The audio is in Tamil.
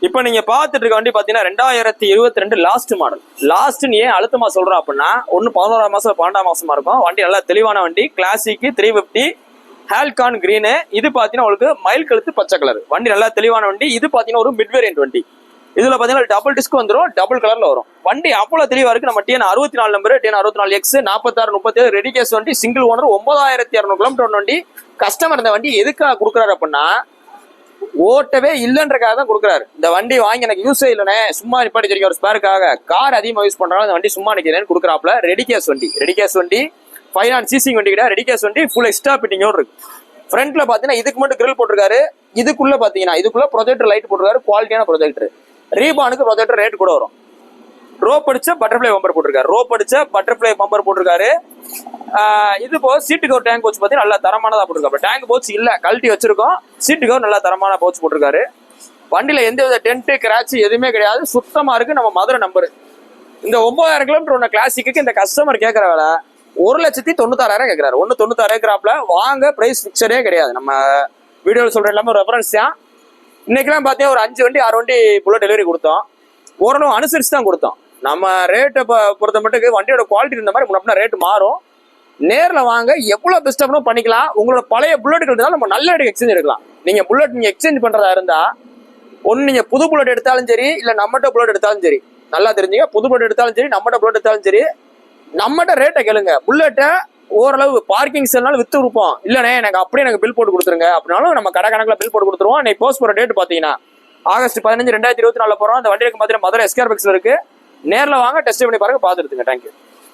இப்போ நீங்க பாத்துட்டு இருக்க வண்டி பாத்தீங்கன்னா 2022 லாஸ்ட் மாடல். லாஸ்ட்னு ஏன் அழுத்தமா சொல்றோம் அப்படின்னா, ஒன்னு 11ஆம் மாசம் 12ஆம் மாசமா இருக்கும். வண்டி நல்லா தெளிவான வண்டி, கிளாசிக் 350 ஹால்கான் கிரீன். இது பாத்தீங்கன்னா உங்களுக்கு மயில் கழுத்து பச்சை கலர். வண்டி நல்லா தெளிவான வண்டி. இது பாத்தீங்கன்னா ஒரு மிட் வேரியன்ட் வண்டி. இதுல பாத்தீங்கன்னா டபுள் டிஸ்க் வந்துடும், டபுள் கலர்ல வரும். வண்டி அவ்வளவு தெளிவா இருக்கு. நம்ம TN 64 number, TN 64X 46 37 ready cash வண்டி, சிங்கிள் ஓனர், 9200 கிலோமீட்டர் வண்டி. கஸ்டமர் இந்த வண்டி எதுக்காக கொடுக்குறாரு அப்படின்னா, ஓட்டவே இல்லைன்றக்காக தான் கொடுக்குறாரு. இந்த வண்டி வாங்கி எனக்கு யூஸே இல்லைனே, சும்மா நிப்பாட்டி வச்சிருக்க ஒரு ஸ்பேருக்காக, கார் அதிகமாக யூஸ் பண்றாங்க, இந்த வண்டி சும்மா நிக்கிறேன்னு கொடுக்குறாப்ல. ரெடி கேஸ் வண்டி, ரெடி கேஸ் வண்டி, ஃபைனான்ஸ் சீசிங் வண்டி கிடையாது, ரெடி கேஸ் வண்டி, ஃபுல் எக்ஸ்ட்ரா பிட்டிங்கோடு இருக்கு. ஃப்ரண்ட்ல பாத்தீங்கன்னா இதுக்கு மட்டும் கிரில் போட்டிருக்காரு. இதுக்குள்ள பாத்தீங்கன்னா இதுக்குள்ள ப்ரொஜெக்டர் லைட் போட்டிருக்காரு, குவாலிட்டியான ப்ரொஜெக்டர். ரீபானுக்கு ப்ரொஜெக்டர் ரேட் கூட வரும். ரோப் அடிச்ச பட்டர்ஃபிளை பம்பர் போட்டிருக்காரு, ரோப் அடிச்ச பட்டர்ஃபிளை பம்பர் போட்டிருக்காரு. இது போக சீட்டு கவர் டேங்க் போச்சு பார்த்தீங்கன்னா நல்லா தரமானதா போட்டிருக்காரு. டேங்க் போச்சு இல்ல, கழட்டி வச்சிருக்கோம். சீட்டு கவர் நல்லா தரமான போச்சு போட்டிருக்காரு. வண்டியில எந்த வித டென்ட் கிராட்ச் எதுவுமே கிடையாது, சுத்தமா இருக்கு. நம்ம மதுரை நம்பர். இந்த 9000 கிலோமீட்டர் ஒன்று கிளாசிக்கு இந்த கஸ்டமர் கேட்கற வேலை 1,96,000 கேட்கிறாரு. 1,96,000 கேட்கறாப்ல. வாங்க பிரைஸ் பிக்சரே கிடையாது. நம்ம வீடியோவில் சொல்ற எல்லாமே ரெஃபரன்ஸ் தான். இன்னைக்கெல்லாம் பார்த்தீங்கன்னா ஒரு 5 வண்டி 6 வண்டி புல்லட் டெலிவரி கொடுத்தோம். ஓரளவு அனுசரிச்சு தான் கொடுத்தோம். நம்ம ரேட்டை பொறுத்த மட்டும் வண்டியோட குவாலிட்டி இருந்த மாதிரி முன்னாடி ரேட் மாறும். நேரில் வாங்க, எவ்வளவு பெஸ்ட் பண்ணிக்கலாம். உங்களோட பழைய புல்லட்டுகள் இருந்தாலும் நம்ம நல்ல ரேட்டுக்கு எக்ஸ்சேஞ்ச் எடுக்கலாம். நீங்க புல்லட் நீங்க எக்ஸ்சேஞ்ச் பண்றதா இருந்தா, ஒன்னு நீங்க புது புல்லட் எடுத்தாலும் சரி, இல்ல நம்மகிட்ட புல்லட் எடுத்தாலும் சரி, நல்லா தெரிஞ்சுங்க. புது புல்லட் எடுத்தாலும் சரி, நம்மகிட்ட புல்லட் எடுத்தாலும் சரி, நம்மகிட்ட ரேட்டை கேளுங்க. புல்லட்டை ஓரளவு பார்க்கிங் செல்னாலும் வித்து கொடுப்போம். இல்லனே எனக்கு அப்படியே எனக்கு பில் போட்டு கொடுத்துருங்க அப்படின்னாலும் நம்ம கடை கணக்கில் பில் போட்டு கொடுத்துருவோம். இன்னைக்கு போஸ்ட் போற டேட் பாத்தீங்கன்னா ஆகஸ்ட் 15 2024 போறோம். அந்த வண்டி இருக்கு பாத்தீங்கன்னா மதுரை SKR Bikesல இருக்கு. நேரில் வாங்க, டெஸ்ட் பண்ணி பாருங்க, பார்த்துருங்க. தேங்க்யூ.